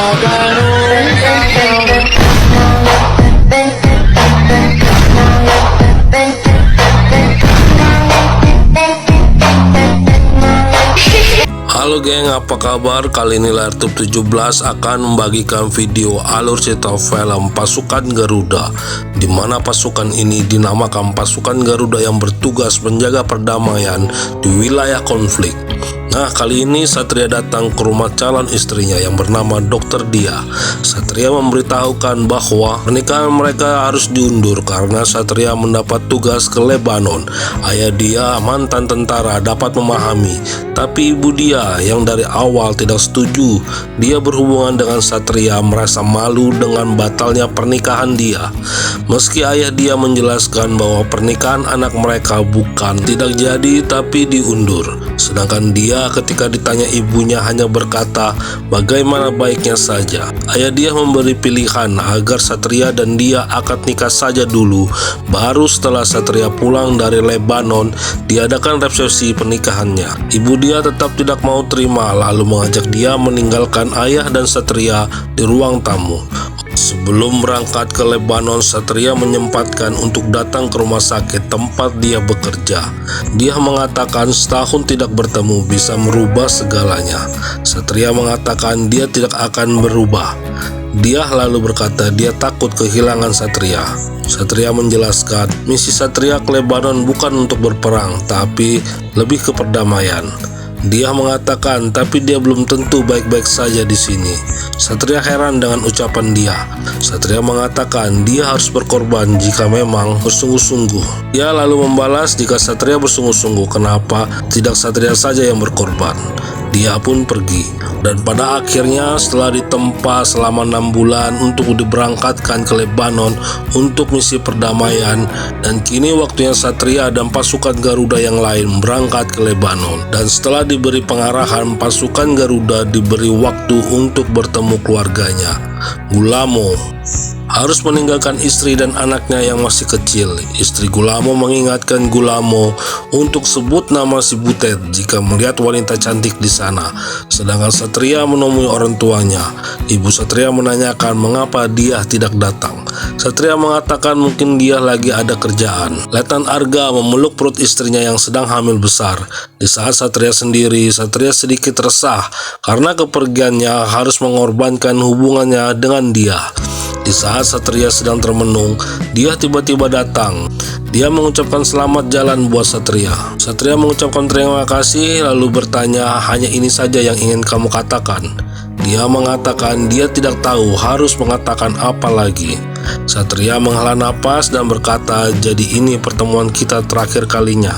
Halo geng, apa kabar? Kali ini Layartube 17 akan membagikan video alur cerita film Pasukan Garuda, di mana pasukan ini dinamakan Pasukan Garuda yang bertugas menjaga perdamaian di wilayah konflik. Nah, kali ini Satria datang ke rumah calon istrinya yang bernama Dr. Dia. Satria memberitahukan bahwa pernikahan mereka harus diundur karena Satria mendapat tugas ke Lebanon. Ayah dia, mantan tentara, dapat memahami, tapi ibu dia yang dari awal tidak setuju dia berhubungan dengan Satria merasa malu dengan batalnya pernikahan dia. Meski ayah dia menjelaskan bahwa pernikahan anak mereka bukan tidak jadi tapi diundur, sedangkan dia ketika ditanya ibunya hanya berkata bagaimana baiknya saja. Ayah dia memberi pilihan agar Satria dan dia akad nikah saja dulu, baru setelah Satria pulang dari Lebanon diadakan resepsi pernikahannya. Ibu dia tetap tidak mau terima, lalu mengajak dia meninggalkan ayah dan Satria di ruang tamu. Sebelum berangkat ke Lebanon, Satria menyempatkan untuk datang ke rumah sakit tempat dia bekerja. Dia mengatakan setahun tidak bertemu bisa merubah segalanya. Satria mengatakan dia tidak akan berubah. Dia lalu berkata dia takut kehilangan Satria. Satria menjelaskan misi Satria ke Lebanon bukan untuk berperang, tapi lebih ke perdamaian. Dia mengatakan tapi dia belum tentu baik-baik saja di sini. Satria heran dengan ucapan dia. Satria mengatakan dia harus berkorban jika memang bersungguh-sungguh. Dia lalu membalas jika Satria bersungguh-sungguh, kenapa tidak Satria saja yang berkorban. Dia pun pergi, dan pada akhirnya setelah ditempa selama 6 bulan untuk diberangkatkan ke Lebanon untuk misi perdamaian, dan kini waktunya Satria dan pasukan Garuda yang lain berangkat ke Lebanon. Dan setelah diberi pengarahan, pasukan Garuda diberi waktu untuk bertemu keluarganya. Gulamo harus meninggalkan istri dan anaknya yang masih kecil. Istri Gulamo mengingatkan Gulamo untuk sebut nama si Butet jika melihat wanita cantik di sana. Sedangkan Satria menemui orang tuanya. Ibu Satria menanyakan mengapa dia tidak datang. Satria mengatakan mungkin dia lagi ada kerjaan. Letnan Arga memeluk perut istrinya yang sedang hamil besar. Di saat Satria sendiri, Satria sedikit resah karena kepergiannya harus mengorbankan hubungannya dengan dia. Di saat Satria sedang termenung, dia tiba-tiba datang. Dia mengucapkan selamat jalan buat Satria. Satria mengucapkan terima kasih lalu bertanya, hanya ini saja yang ingin kamu katakan? Dia mengatakan dia tidak tahu harus mengatakan apa lagi. Satria menghela napas dan berkata, jadi ini pertemuan kita terakhir kalinya.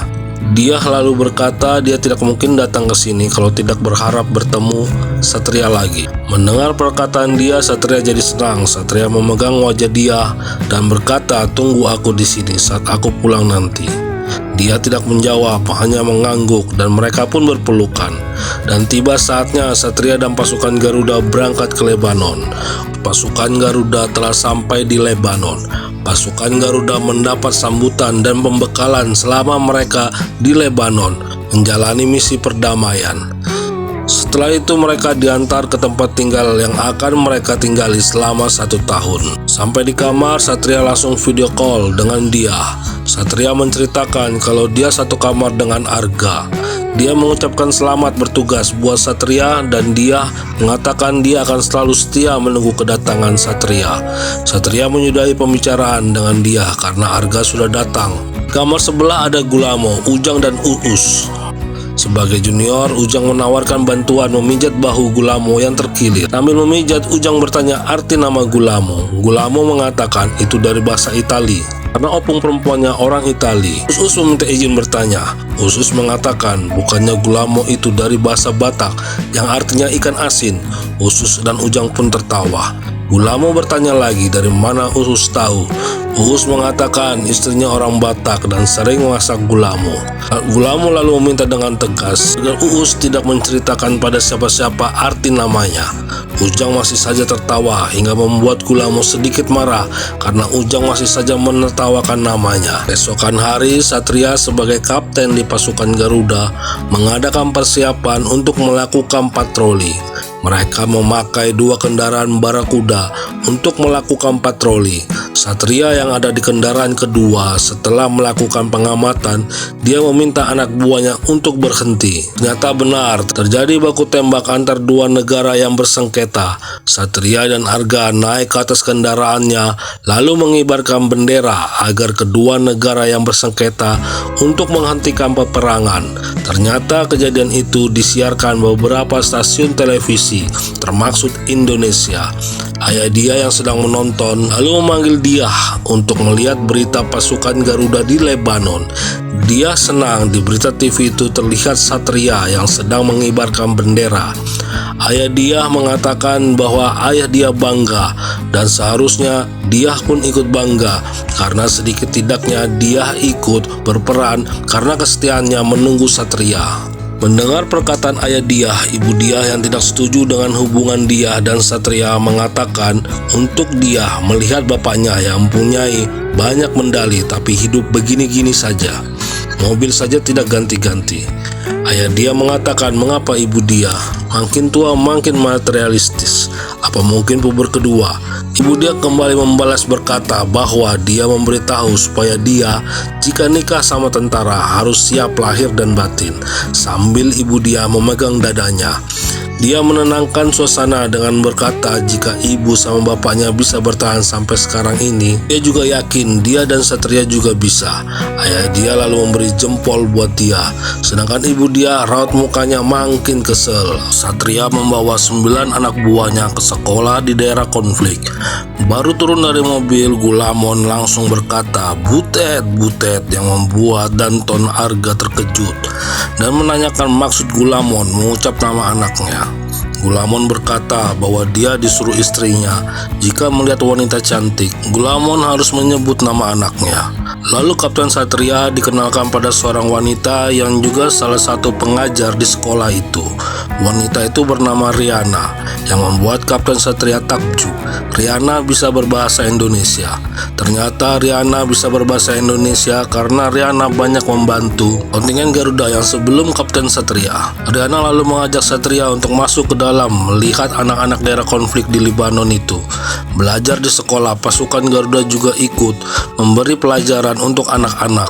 Dia lalu berkata dia tidak mungkin datang ke sini kalau tidak berharap bertemu Satria lagi. Mendengar perkataan dia, Satria jadi senang. Satria memegang wajah dia dan berkata, tunggu aku di sini saat aku pulang nanti. Dia tidak menjawab, hanya mengangguk, dan mereka pun berpelukan. Dan tiba saatnya Satria dan pasukan Garuda berangkat ke Lebanon. Pasukan Garuda telah sampai di Lebanon. Pasukan Garuda mendapat sambutan dan pembekalan selama mereka di Lebanon menjalani misi perdamaian. Setelah itu mereka diantar ke tempat tinggal yang akan mereka tinggali selama 1 tahun. Sampai di kamar, Satria langsung video call dengan dia. Satria menceritakan kalau dia satu kamar dengan Arga. Dia mengucapkan selamat bertugas buat Satria dan dia mengatakan dia akan selalu setia menunggu kedatangan Satria. Satria menyudahi pembicaraan dengan dia karena Arga sudah datang. Kamar sebelah ada Gulamo, Ujang dan Uus. Sebagai junior, Ujang menawarkan bantuan memijat bahu Gulamo yang terkilir. Sambil memijat, Ujang bertanya arti nama Gulamo. Gulamo mengatakan itu dari bahasa Itali, karena opung perempuannya orang Itali. Usus meminta izin bertanya. Usus mengatakan bukannya Gulamo itu dari bahasa Batak yang artinya ikan asin. Usus dan Ujang pun tertawa. Gulamo bertanya lagi dari mana Uus tahu. Uus mengatakan istrinya orang Batak dan sering masak Gulamo. Gulamo lalu meminta dengan tegas agar Uus tidak menceritakan pada siapa-siapa arti namanya. Ujang masih saja tertawa hingga membuat Gulamo sedikit marah karena Ujang masih saja menertawakan namanya. Esokan hari, Satria sebagai kapten di pasukan Garuda mengadakan persiapan untuk melakukan patroli. Mereka memakai 2 kendaraan barakuda untuk melakukan patroli. Satria yang ada di kendaraan kedua setelah melakukan pengamatan, dia meminta anak buahnya untuk berhenti. Ternyata benar, terjadi baku tembak antar 2 negara yang bersengketa. Satria dan Arga naik ke atas kendaraannya lalu mengibarkan bendera agar kedua negara yang bersengketa untuk menghentikan peperangan. Ternyata kejadian itu disiarkan beberapa stasiun televisi, termasuk Indonesia. Ayah dia yang sedang menonton lalu memanggil dia untuk melihat berita pasukan Garuda di Lebanon. Dia senang di berita TV itu terlihat Satria yang sedang mengibarkan bendera. Ayah dia mengatakan bahwa ayah dia bangga dan seharusnya dia pun ikut bangga karena sedikit tidaknya dia ikut berperan karena kesetiaannya menunggu Satria. Mendengar perkataan ayah dia, ibu dia yang tidak setuju dengan hubungan dia dan Satria mengatakan untuk dia melihat bapaknya yang mempunyai banyak medali tapi hidup begini-gini saja. Mobil saja tidak ganti-ganti. Ayah dia mengatakan mengapa ibu dia makin tua makin materialistis. Apa mungkin puber kedua? Ibu dia kembali membalas berkata bahwa dia memberitahu supaya dia jika nikah sama tentara harus siap lahir dan batin, sambil ibu dia memegang dadanya. Dia menenangkan suasana dengan berkata jika ibu sama bapaknya bisa bertahan sampai sekarang ini, dia juga yakin dia dan Satria juga bisa. Ayah dia lalu memberi jempol buat dia, sedangkan ibu dia raut mukanya makin kesel. Satria membawa 9 anak buahnya ke sekolah di daerah konflik. Baru turun dari mobil, Gulamon langsung berkata, "Butet, butet," yang membuat Danton Arga terkejut dan menanyakan maksud Gulamon mengucap nama anaknya. Gulamon berkata bahwa dia disuruh istrinya jika melihat wanita cantik, Gulamon harus menyebut nama anaknya. Lalu Kapten Satria dikenalkan pada seorang wanita yang juga salah satu pengajar di sekolah itu. Wanita itu bernama Riana, yang membuat Kapten Satria takjub. Riana bisa berbahasa Indonesia. Ternyata Riana bisa berbahasa Indonesia karena Riana banyak membantu kontingen Garuda yang sebelum Kapten Satria. Riana lalu mengajak Satria untuk masuk ke dalam melihat anak-anak daerah konflik di Lebanon itu. Belajar di sekolah, pasukan Garuda juga ikut memberi pelajaran untuk anak-anak.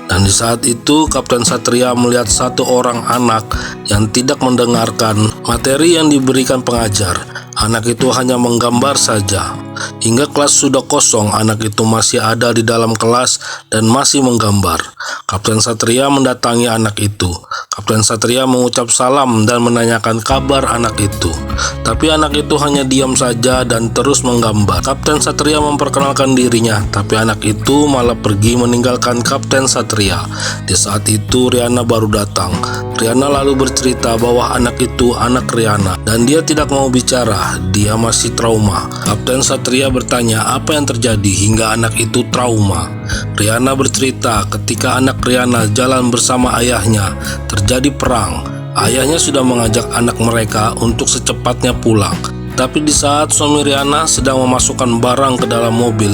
Dan di saat itu Kapten Satria melihat satu orang anak yang tidak mendengarkan materi yang diberikan pengajar. Anak itu hanya menggambar saja. Hingga kelas sudah kosong, anak itu masih ada di dalam kelas dan masih menggambar. Kapten Satria mendatangi anak itu. Kapten Satria mengucap salam dan menanyakan kabar anak itu. Tapi anak itu hanya diam saja dan terus menggambar. Kapten Satria memperkenalkan dirinya, tapi anak itu malah pergi meninggalkan Kapten Satria. Di saat itu Riana baru datang. Riana lalu bercerita bahwa anak itu anak Riana dan dia tidak mau bicara, dia masih trauma. Kapten Satria bertanya apa yang terjadi hingga anak itu trauma. Riana bercerita ketika anak Riana jalan bersama ayahnya, terjadi perang. Ayahnya sudah mengajak anak mereka untuk secepatnya pulang. Tapi di saat suami Riana sedang memasukkan barang ke dalam mobil,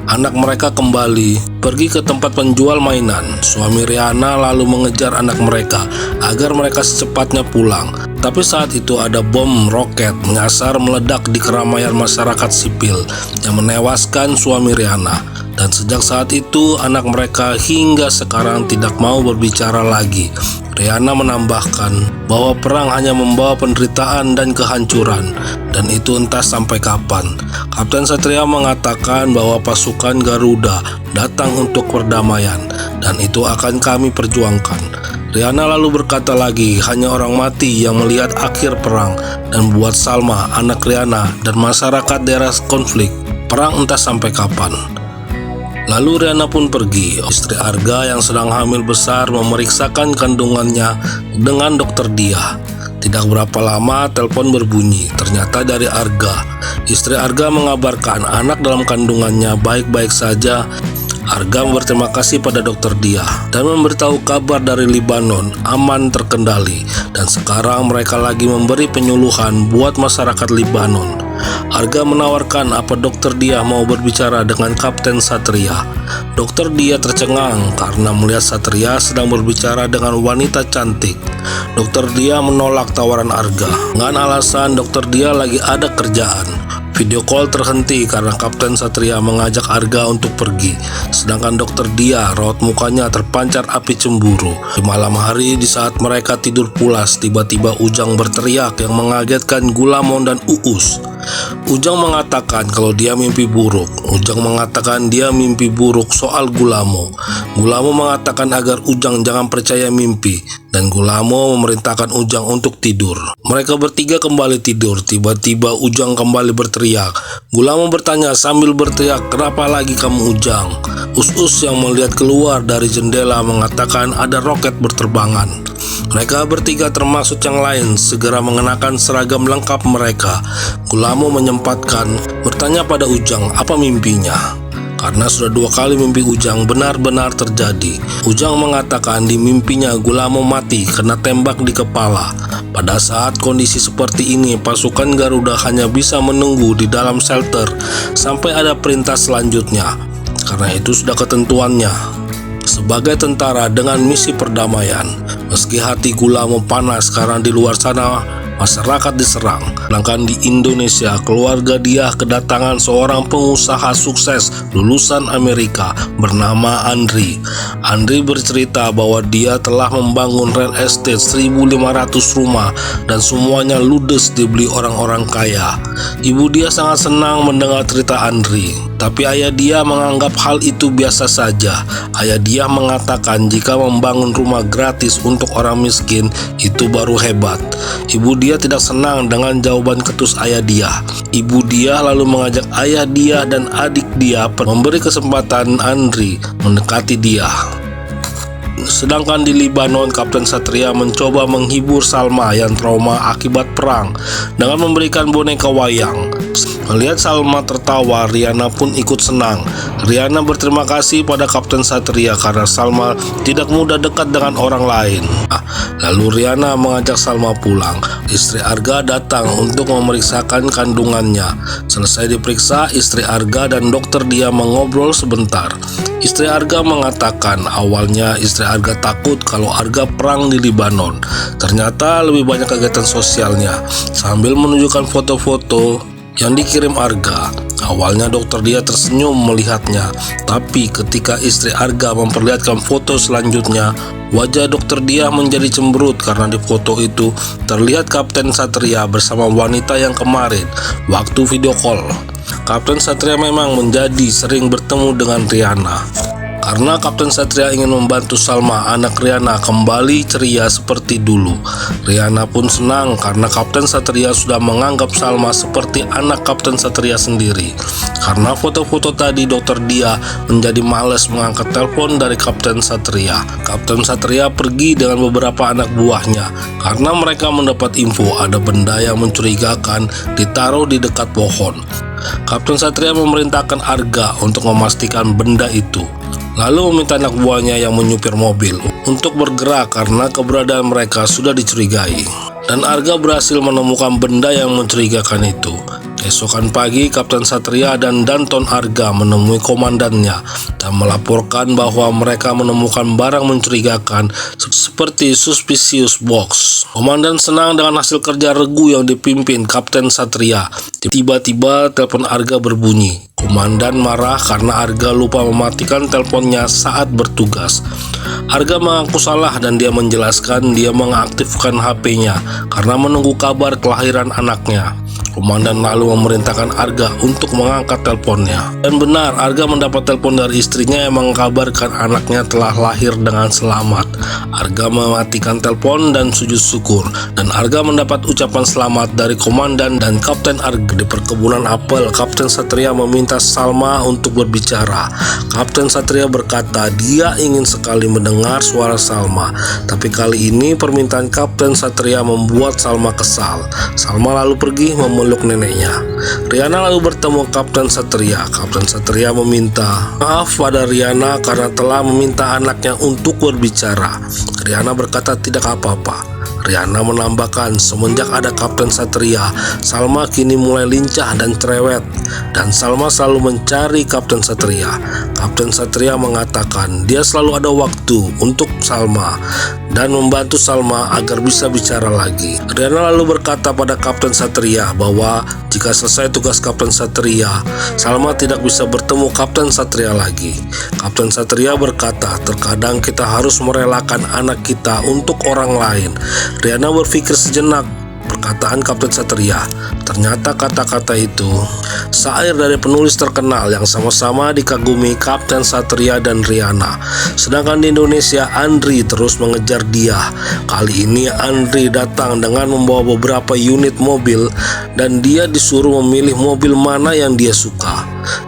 anak mereka kembali pergi ke tempat penjual mainan. Suami Riana lalu mengejar anak mereka agar mereka secepatnya pulang. Tapi saat itu ada bom roket menyasar meledak di keramaian masyarakat sipil yang menewaskan suami Riana. Dan sejak saat itu anak mereka hingga sekarang tidak mau berbicara lagi. Riana menambahkan bahwa perang hanya membawa penderitaan dan kehancuran, dan itu entah sampai kapan. Kapten Satria mengatakan bahwa pasukan Garuda datang untuk perdamaian, dan itu akan kami perjuangkan. Riana lalu berkata lagi, hanya orang mati yang melihat akhir perang, dan buat Salma, anak Riana, dan masyarakat daerah konflik, perang entah sampai kapan. Lalu Riana pun pergi. Istri Arga yang sedang hamil besar memeriksakan kandungannya dengan dokter dia. Tidak berapa lama telepon berbunyi. Ternyata dari Arga. Istri Arga mengabarkan anak dalam kandungannya baik-baik saja Arga berterima kasih pada Dokter Dia dan memberitahu kabar dari Libanon aman terkendali, dan sekarang mereka lagi memberi penyuluhan buat masyarakat Libanon. Arga menawarkan apa Dokter Dia mau berbicara dengan Kapten Satria. Dokter Dia tercengang karena melihat Satria sedang berbicara dengan wanita cantik. Dokter Dia menolak tawaran Arga dengan alasan Dokter Dia lagi ada kerjaan. Video call terhenti karena Kapten Satria mengajak Arga untuk pergi. Sedangkan Dokter Dia raut mukanya terpancar api cemburu. Di malam hari, di saat mereka tidur pulas, tiba-tiba Ujang berteriak yang mengagetkan Gulamon dan Uus. Ujang mengatakan kalau dia mimpi buruk. Ujang mengatakan dia mimpi buruk soal Gulamo. Gulamo mengatakan agar Ujang jangan percaya mimpi, dan Gulamo memerintahkan Ujang untuk tidur. Mereka bertiga kembali tidur. Tiba-tiba Ujang kembali berteriak. Gulamo bertanya sambil berteriak, "Kenapa lagi kamu, Ujang?" Us-us yang melihat keluar dari jendela mengatakan ada roket berterbangan. Mereka bertiga termasuk yang lain segera mengenakan seragam lengkap mereka. Gulamo menyempatkan bertanya pada Ujang apa mimpinya, karena sudah 2 kali mimpi Ujang benar-benar terjadi. Ujang mengatakan di mimpinya Gulamo mati kena tembak di kepala. Pada saat kondisi seperti ini, pasukan Garuda hanya bisa menunggu di dalam shelter sampai ada perintah selanjutnya, karena itu sudah ketentuannya sebagai tentara dengan misi perdamaian. Meski hati Gulamo panas karena di luar sana masyarakat diserang, sedangkan di Indonesia keluarga Dia kedatangan seorang pengusaha sukses lulusan Amerika bernama Andri. Andri bercerita bahwa dia telah membangun real estate 1.500 rumah dan semuanya ludes dibeli orang-orang kaya. Ibu Dia sangat senang mendengar cerita Andri, tapi ayah Dia menganggap hal itu biasa saja. Ayah Dia mengatakan jika membangun rumah gratis untuk orang miskin itu baru hebat. Ibu Dia tidak senang dengan jawaban ketus ayah Dia. Ibu Dia lalu mengajak ayah Dia dan adik Dia memberi kesempatan Andri mendekati Dia. Sedangkan di Libanon, Kapten Satria mencoba menghibur Salma yang trauma akibat perang dengan memberikan boneka wayang. Melihat Salma tertawa, Riana pun ikut senang. Riana berterima kasih pada Kapten Satria karena Salma tidak mudah dekat dengan orang lain. Lalu Riana mengajak Salma pulang. Istri Arga datang untuk memeriksakan kandungannya. Selesai diperiksa, istri Arga dan Dokter Dia mengobrol sebentar. Istri Arga mengatakan awalnya istri Arga takut kalau Arga perang di Libanon. Ternyata lebih banyak kegiatan sosialnya. Sambil menunjukkan foto-foto yang dikirim Arga, awalnya Dokter Dia tersenyum melihatnya, tapi ketika istri Arga memperlihatkan foto selanjutnya, wajah Dokter Dia menjadi cemberut karena di foto itu terlihat Kapten Satria bersama wanita yang kemarin waktu video call. Kapten Satria memang menjadi sering bertemu dengan Riana karena Kapten Satria ingin membantu Salma, anak Riana, kembali ceria seperti dulu. Riana pun senang karena Kapten Satria sudah menganggap Salma seperti anak Kapten Satria sendiri. Karena foto-foto tadi, Dokter Dia menjadi males mengangkat telepon dari Kapten Satria. Kapten Satria pergi dengan beberapa anak buahnya karena mereka mendapat info ada benda yang mencurigakan ditaruh di dekat pohon. Kapten Satria memerintahkan Arga untuk memastikan benda itu, lalu meminta anak buahnya yang menyupir mobil untuk bergerak karena keberadaan mereka sudah dicurigai. Dan Arga berhasil menemukan benda yang mencurigakan itu. Keesokan pagi, Kapten Satria dan Danton Arga menemui komandannya dan melaporkan bahwa mereka menemukan barang mencurigakan seperti suspicious box. Komandan senang dengan hasil kerja regu yang dipimpin Kapten Satria. Tiba-tiba telepon Arga berbunyi. Komandan marah karena Arga lupa mematikan teleponnya saat bertugas. Arga mengaku salah dan dia menjelaskan dia mengaktifkan HP-nya karena menunggu kabar kelahiran anaknya. Komandan lalu memerintahkan Arga untuk mengangkat teleponnya. Dan benar, Arga mendapat telepon dari istrinya yang mengabarkan anaknya telah lahir dengan selamat. Arga mematikan telepon dan sujud syukur. Dan Arga mendapat ucapan selamat dari komandan dan Kapten Arga. Di perkebunan apel, Kapten Satria meminta Salma untuk berbicara. Kapten Satria berkata dia ingin sekali mendengar suara Salma. Tapi kali ini permintaan Kapten Satria membuat Salma kesal. Salma lalu pergi memeluk memeluk neneknya. Riana lalu bertemu Kapten Satria. Kapten Satria meminta maaf pada Riana karena telah meminta anaknya untuk berbicara. Riana berkata tidak apa-apa. Riana menambahkan semenjak ada Kapten Satria, Salma kini mulai lincah dan cerewet, dan Salma selalu mencari Kapten Satria. Kapten Satria mengatakan dia selalu ada waktu untuk Salma dan membantu Salma agar bisa bicara lagi. Riana lalu berkata pada Kapten Satria bahwa jika selesai tugas Kapten Satria, Salma tidak bisa bertemu Kapten Satria lagi. Kapten Satria berkata, terkadang kita harus merelakan anak kita untuk orang lain. Riana berpikir sejenak perkataan Kapten Satria. Ternyata kata-kata itu syair dari penulis terkenal yang sama-sama dikagumi Kapten Satria dan Riana. Sedangkan di Indonesia, Andri terus mengejar dia. Kali ini Andri datang dengan membawa beberapa unit mobil dan dia disuruh memilih mobil mana yang dia suka.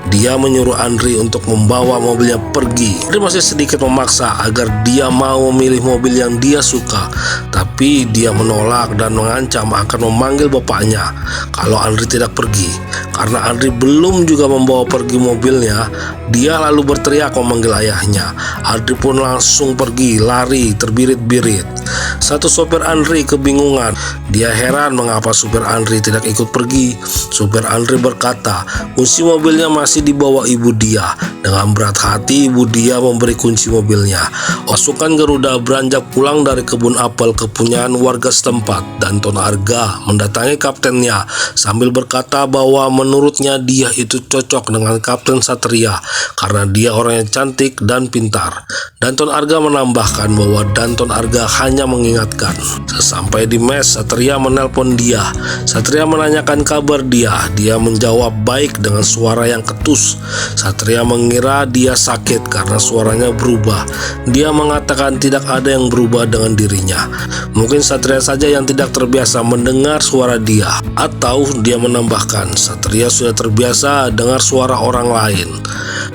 Dia menyuruh Andri untuk membawa mobilnya pergi. Andri masih sedikit memaksa agar dia mau memilih mobil yang dia suka, tapi dia menolak dan mengancam akan memanggil bapaknya kalau Andri tidak pergi. Karena Andri belum juga membawa pergi mobilnya, dia lalu berteriak memanggil ayahnya. Andri pun langsung pergi, lari terbirit-birit. Satu sopir Andri kebingungan. Dia heran mengapa supir Andri tidak ikut pergi. Supir Andri berkata, kunci mobilnya masih dibawa ibu dia. Dengan berat hati, ibu dia memberi kunci mobilnya. Pasukan Garuda beranjak pulang dari kebun apel kepunyaan warga setempat, dan Ton Arga mendatangi kaptennya sambil berkata bahwa menurutnya dia itu cocok dengan Kapten Satria karena dia orangnya cantik dan pintar. Danton Arga menambahkan bahwa Danton Arga hanya mengingatkan. Sesampai di mes, Satria menelpon dia. Satria menanyakan kabar dia. Dia menjawab baik dengan suara yang ketus. Satria mengira dia sakit karena suaranya berubah. Dia mengatakan tidak ada yang berubah dengan dirinya. Mungkin Satria saja yang tidak terbiasa mendengar suara dia. Atau dia menambahkan, Satria sudah terbiasa dengar suara orang lain.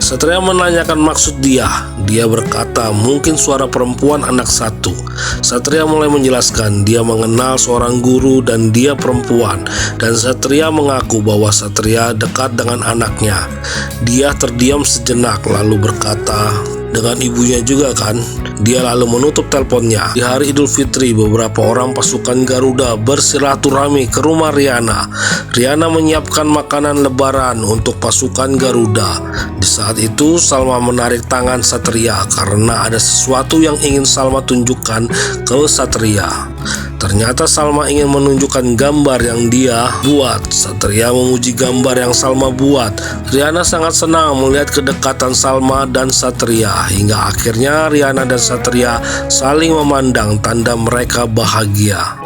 Satria menanyakan maksud dia. Dia berkata mungkin suara perempuan anak satu. Satria mulai menjelaskan dia mengenal seorang guru dan dia perempuan, dan Satria mengaku bahwa Satria dekat dengan anaknya. Dia terdiam sejenak lalu berkata, dengan ibunya juga kan? Dia lalu menutup teleponnya. Di hari Idul Fitri, beberapa orang pasukan Garuda bersilaturahmi ke rumah Riana. Riana menyiapkan makanan lebaran untuk pasukan Garuda. Di saat itu, Salma menarik tangan Satria karena ada sesuatu yang ingin Salma tunjukkan ke Satria. Ternyata Salma ingin menunjukkan gambar yang dia buat. Satria memuji gambar yang Salma buat. Riana sangat senang melihat kedekatan Salma dan Satria, hingga akhirnya Riana dan Satria saling memandang tanda mereka bahagia.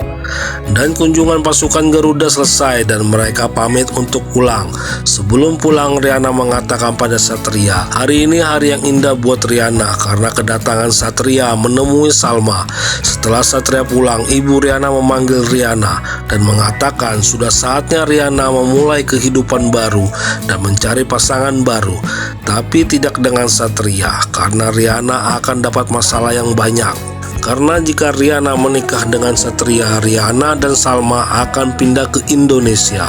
Dan kunjungan pasukan Garuda selesai dan mereka pamit untuk pulang. Sebelum pulang, Riana mengatakan pada Satria, hari ini hari yang indah buat Riana karena kedatangan Satria menemui Salma. Setelah Satria pulang, ibu Riana memanggil Riana dan mengatakan sudah saatnya Riana memulai kehidupan baru dan mencari pasangan baru, tapi tidak dengan Satria karena Riana akan dapat masalah yang banyak. Karena jika Riana menikah dengan Satria, Riana dan Salma akan pindah ke Indonesia.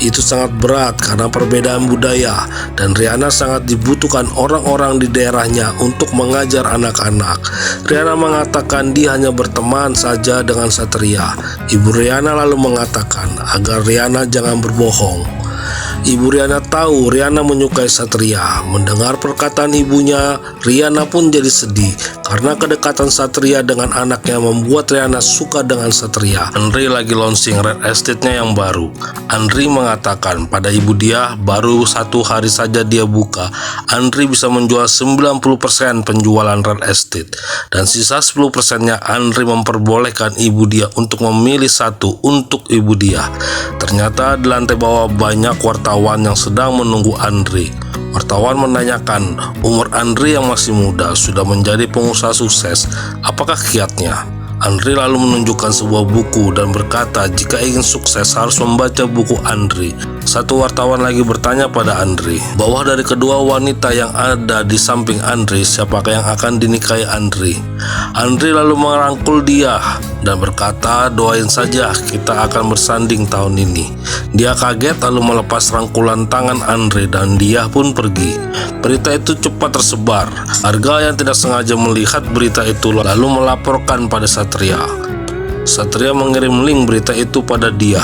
Itu sangat berat karena perbedaan budaya, dan Riana sangat dibutuhkan orang-orang di daerahnya untuk mengajar anak-anak. Riana mengatakan dia hanya berteman saja dengan Satria. Ibu Riana lalu mengatakan agar Riana jangan berbohong. Ibu Riana tahu Riana menyukai Satria. Mendengar perkataan ibunya, Riana pun jadi sedih karena kedekatan Satria dengan anaknya membuat Riana suka dengan Satria. Andri lagi launching real estate-nya yang baru. Andri mengatakan pada ibu dia baru 1 hari saja dia buka, Andri bisa menjual 90% penjualan real estate, dan sisa 10%-nya Andri memperbolehkan ibu dia untuk memilih satu untuk ibu dia. Ternyata di lantai bawah banyak wartawan yang sedang menunggu Andri. Wartawan menanyakan, umur Andri yang masih muda sudah menjadi pengusaha sukses, apakah kiatnya? Andri lalu menunjukkan sebuah buku dan berkata jika ingin sukses harus membaca buku Andri. Satu wartawan lagi bertanya pada Andri bahwa dari kedua wanita yang ada di samping Andri, siapakah yang akan dinikahi Andri? Andre lalu merangkul dia dan berkata, "Doain saja, kita akan bersanding tahun ini." Dia kaget lalu melepas rangkulan tangan Andre dan dia pun pergi. Berita itu cepat tersebar. Arga yang tidak sengaja melihat berita itu lalu melaporkan pada Satria. Satria mengirim link berita itu pada dia.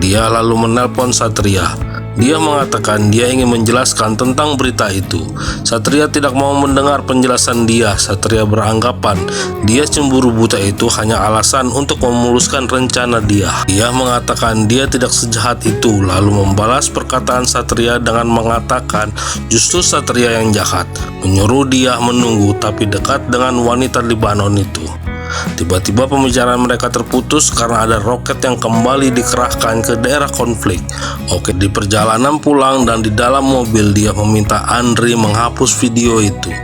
Dia lalu menelpon Satria. Dia mengatakan dia ingin menjelaskan tentang berita itu. Satria tidak mau mendengar penjelasan dia. Satria beranggapan dia cemburu buta itu hanya alasan untuk memuluskan rencana dia. Dia mengatakan dia tidak sejahat itu, lalu membalas perkataan Satria dengan mengatakan justru Satria yang jahat, menyuruh dia menunggu tapi dekat dengan wanita Libanon itu. Tiba-tiba pembicaraan mereka terputus karena ada roket yang kembali dikerahkan ke daerah konflik. Oke, di perjalanan pulang dan di dalam mobil dia meminta Andre menghapus video itu.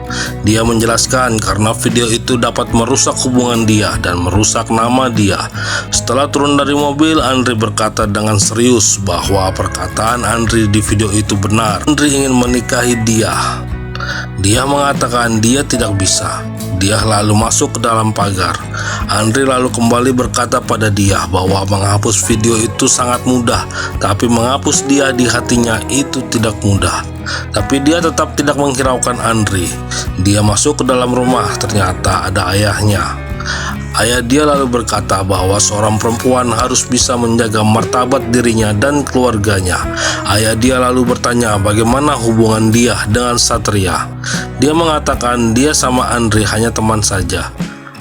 Dia menjelaskan karena video itu dapat merusak hubungan dia dan merusak nama dia. Setelah turun dari mobil, Andre berkata dengan serius bahwa perkataan Andre di video itu benar. Andre ingin menikahi dia. Dia mengatakan dia tidak bisa. Dia lalu masuk ke dalam pagar. Andre lalu kembali berkata pada dia bahwa menghapus video itu sangat mudah, tapi menghapus dia di hatinya itu tidak mudah. Tapi dia tetap tidak menghiraukan Andre. Dia masuk ke dalam rumah, ternyata ada ayahnya. Ayah dia lalu berkata bahwa seorang perempuan harus bisa menjaga martabat dirinya dan keluarganya. Ayah dia lalu bertanya bagaimana hubungan dia dengan Satria. Dia mengatakan dia sama Andre hanya teman saja.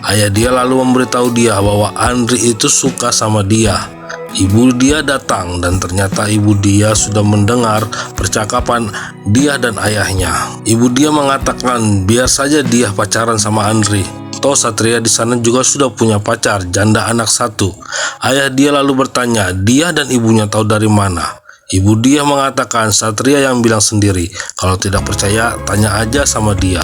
Ayah dia lalu memberitahu dia bahwa Andre itu suka sama dia. Ibu dia datang dan ternyata ibu dia sudah mendengar percakapan dia dan ayahnya. Ibu dia mengatakan biar saja dia pacaran sama Andre. Toh Satria di sana juga sudah punya pacar, janda anak satu. Ayah dia lalu bertanya, dia dan ibunya tahu dari mana? Ibu dia mengatakan Satria yang bilang sendiri. Kalau tidak percaya, tanya aja sama dia.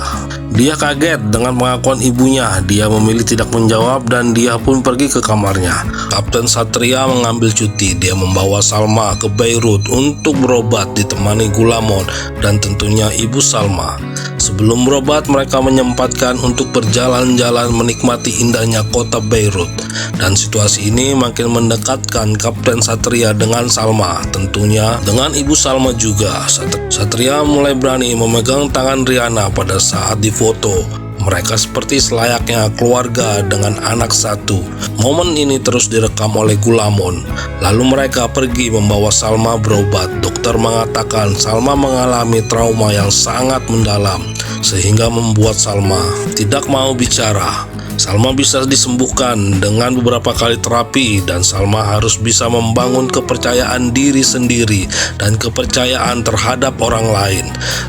Dia kaget dengan pengakuan ibunya. Dia memilih tidak menjawab dan dia pun pergi ke kamarnya. Kapten Satria mengambil cuti. Dia membawa Salma ke Beirut untuk berobat ditemani Gulamon dan tentunya ibu Salma. Sebelum berobat, mereka menyempatkan untuk berjalan-jalan menikmati indahnya kota Beirut. Dan situasi ini makin mendekatkan Kapten Satria dengan Salma, tentunya dengan ibu Salma juga. Satria mulai berani memegang tangan Riana pada saat difoto. Mereka seperti selayaknya keluarga dengan anak satu. Momen ini terus direkam oleh Gulamon. Lalu mereka pergi membawa Salma berobat. Dokter mengatakan Salma mengalami trauma yang sangat mendalam, sehingga membuat Salma tidak mau bicara. Salma bisa disembuhkan dengan beberapa kali terapi dan Salma harus bisa membangun kepercayaan diri sendiri dan kepercayaan terhadap orang lain.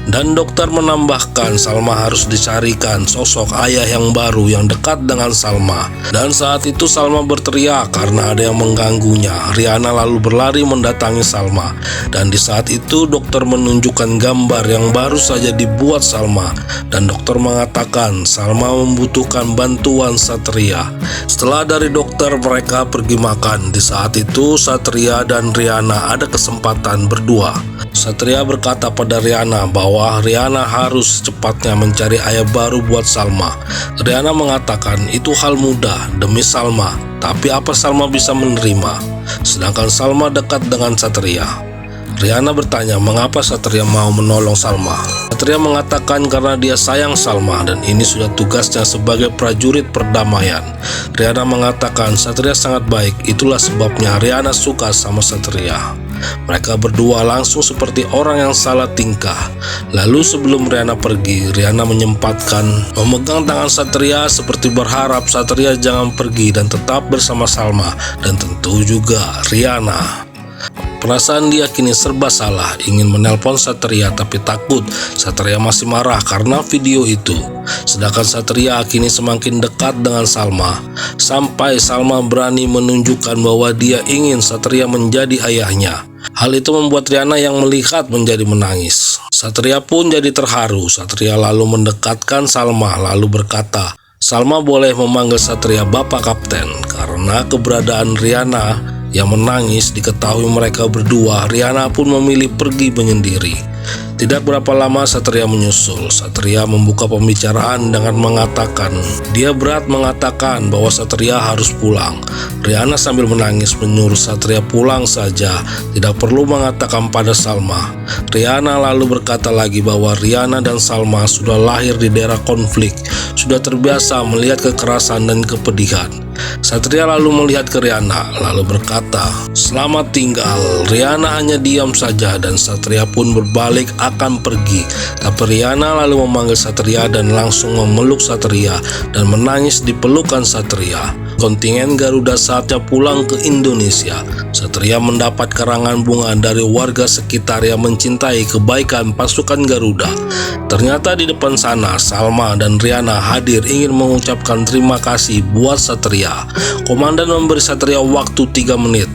Dan dokter menambahkan Salma harus dicarikan sosok ayah yang baru yang dekat dengan Salma. Dan saat itu Salma berteriak karena ada yang mengganggunya. Riana lalu berlari mendatangi Salma dan di saat itu dokter menunjukkan gambar yang baru saja dibuat Salma dan dokter mengatakan Salma membutuhkan bantuan Satria. Setelah dari dokter, mereka pergi makan. Di saat itu Satria dan Riana ada kesempatan berdua. Satria berkata pada Riana bahwa Riana harus secepatnya mencari ayah baru buat Salma. Riana mengatakan itu hal mudah demi Salma, tapi apa Salma bisa menerima? Sedangkan Salma dekat dengan Satria. Riana bertanya mengapa Satria mau menolong Salma. Satria mengatakan karena dia sayang Salma dan ini sudah tugasnya sebagai prajurit perdamaian. Riana mengatakan Satria sangat baik, itulah sebabnya Riana suka sama Satria. Mereka berdua langsung seperti orang yang salah tingkah. Lalu sebelum Riana pergi, Riana menyempatkan memegang tangan Satria seperti berharap Satria jangan pergi dan tetap bersama Salma dan tentu juga Riana. Perasaan dia kini serba salah, ingin menelpon Satria tapi takut Satria masih marah karena video itu. Sedangkan Satria kini semakin dekat dengan Salma, sampai Salma berani menunjukkan bahwa dia ingin Satria menjadi ayahnya. Hal itu membuat Riana yang melihat menjadi menangis. Satria pun jadi terharu. Satria lalu mendekatkan Salma lalu berkata, Salma boleh memanggil Satria Bapak Kapten karena keberadaan Riana yang menangis diketahui mereka berdua. Riana pun memilih pergi menyendiri. Tidak berapa lama Satria menyusul. Satria membuka pembicaraan dengan mengatakan dia berat mengatakan bahwa Satria harus pulang. Riana sambil menangis menyuruh Satria pulang saja, tidak perlu mengatakan pada Salma. Riana lalu berkata lagi bahwa Riana dan Salma sudah lahir di daerah konflik, sudah terbiasa melihat kekerasan dan kepedihan. Satria lalu melihat ke Riana lalu berkata, "Selamat tinggal." Riana hanya diam saja dan Satria pun berbalik akan pergi. Tapi Riana lalu memanggil Satria dan langsung memeluk Satria dan menangis di pelukan Satria. Kontingen Garuda saatnya pulang ke Indonesia. Satria mendapat karangan bunga dari warga sekitar yang mencintai kebaikan pasukan Garuda. Ternyata di depan sana Salma dan Riana hadir ingin mengucapkan terima kasih buat Satria. Komandan memberi Satria waktu 3 menit.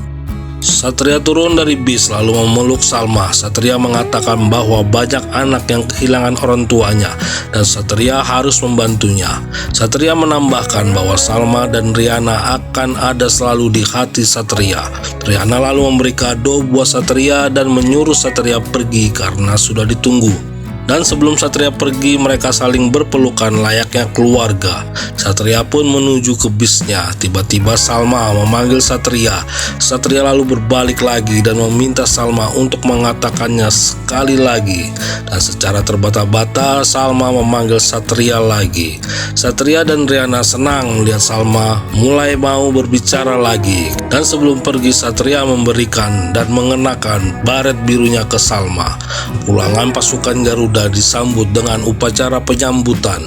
Satria turun dari bis lalu memeluk Salma. Satria mengatakan bahwa banyak anak yang kehilangan orang tuanya dan Satria harus membantunya. Satria menambahkan bahwa Salma dan Riana akan ada selalu di hati Satria. Riana lalu memberi kado buat Satria dan menyuruh Satria pergi karena sudah ditunggu. Dan sebelum Satria pergi, mereka saling berpelukan layaknya keluarga. Satria pun menuju ke bisnya. Tiba-tiba Salma memanggil Satria. Satria lalu berbalik lagi dan meminta Salma untuk mengatakannya sekali lagi. Dan secara terbata-bata Salma memanggil Satria lagi. Satria dan Riana senang melihat Salma mulai mau berbicara lagi. Dan sebelum pergi Satria memberikan dan mengenakan baret birunya ke Salma. Pulangan pasukan Garuda disambut dengan upacara penyambutan.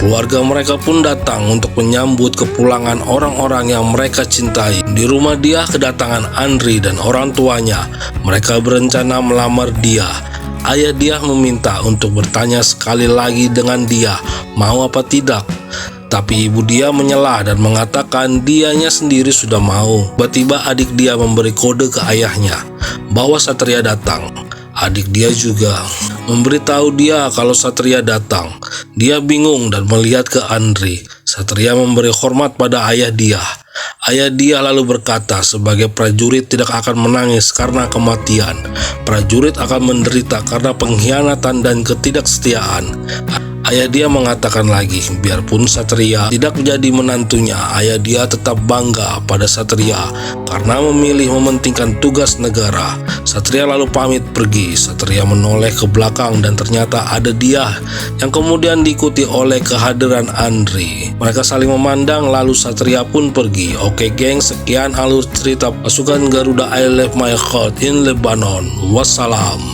Keluarga mereka pun datang untuk menyambut kepulangan orang-orang yang mereka cintai. Di rumah dia kedatangan Andri dan orang tuanya. Mereka berencana melamar dia. Ayah dia meminta untuk bertanya sekali lagi dengan dia, mau apa tidak. Tapi ibu dia menyelah dan mengatakan dianya sendiri sudah mau. Tiba-tiba adik dia memberi kode ke ayahnya bahwa Satria datang. Adik dia juga memberitahu dia kalau Satria datang. Dia bingung dan melihat ke Andri. Satria memberi hormat pada ayah dia. Ayah dia lalu berkata, sebagai prajurit tidak akan menangis karena kematian. Prajurit akan menderita karena pengkhianatan dan ketidaksetiaan. Ayah dia mengatakan lagi, biarpun Satria tidak menjadi menantunya, ayah dia tetap bangga pada Satria karena memilih mementingkan tugas negara. Satria lalu pamit pergi. Satria menoleh ke belakang dan ternyata ada dia yang kemudian diikuti oleh kehadiran Andri. Mereka saling memandang lalu Satria pun pergi. Oke geng, sekian alur cerita pasukan Garuda I Left My Heart in Lebanon. Wassalam.